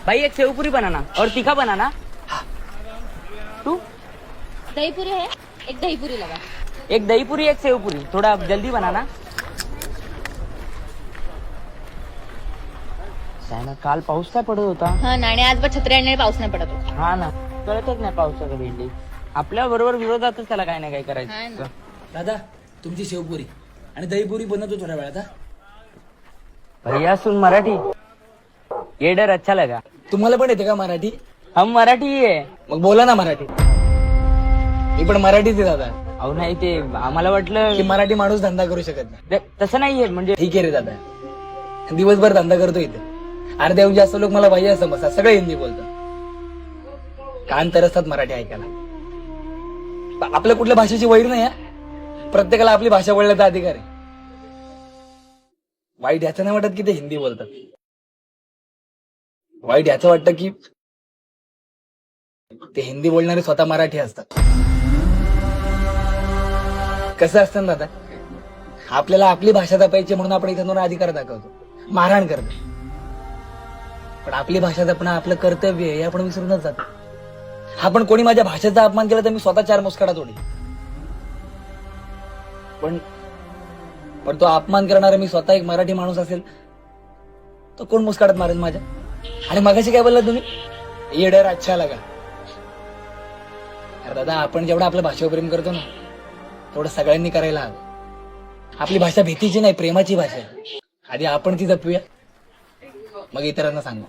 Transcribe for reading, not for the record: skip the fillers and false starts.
भाई एक सेव पूरी बनाना और तीखा बनाना। तू दही पूरी है, एक दही पूरी लगा। एक दही पूरी एक सेव पूरी, थोड़ा जल्दी बनाना। ना काल पाऊस काय पडत होता। हा ना, आणि आज बघ छत्री आणणे पाऊस नाही पडत होता. हा ना, कळतच नाही पावसाचं भेंडी आपल्या बरोबर विरोधातच त्याला काय ना काय हा करायचं। ना. दादा तुमची शेवपुरी आणि दहीपुरी बनवतो थोड्या वेळात हा. भैया सुन मराठी, ये डर अच्छा लगा। तुम्हाला पण येते का मराठी? हम मराठी ही आहे। मग बोला ना मराठी। मी पण मराठीच आहे दादा। अहो नाही ते आम्हाला वाटलं की मराठी माणूस धंदा करू शकत नाही। तसं नाहीये, म्हणजे ठीक आहे रे दादा, दिवसभर धंदा करतो इथे। अर्ध्याहून जास्त लोक मला भैया समजतात, सगळे हिंदी बोलतात, कान तरसतात मराठी ऐकायला। आपल्या कुठल्या भाषेची वैर नाही आहे, प्रत्येकाला आपली भाषा बोलण्याचा अधिकार आहे। वाईट याचं नाही वाटत की ते हिंदी बोलतात, वाईट याचं वाटतं की ते हिंदी बोलणारे स्वतः मराठी असतात। कसं असतं ना दादा, आपल्याला आपली भाषा जपायची म्हणून आपण इथं अधिकार दाखवतो, मारहाण करतो, पण आपली भाषा जपणं आपलं कर्तव्य आहे हे आपण विसरूनच जातो। आपण कोणी माझ्या भाषेचा अपमान केला तर मी स्वतः 4 मुस्काटा तोडी, पण तो अपमान करणारा मी स्वतः एक मराठी माणूस असेल तो कोण मुस्काटात मारेल माझ्या? आणि मगाशी काय बोलला तुम्ही, ये डर अच्छा लगा। अरे दादा, आपण जेवढं आपल्या भाषेवर प्रेम करतो ना तेवढं सगळ्यांनी करायला हवं। आपली भाषा भीतीची नाही, प्रेमाची भाषा आहे। आधी आपण ती जपूया, मग इतरांना सांगू।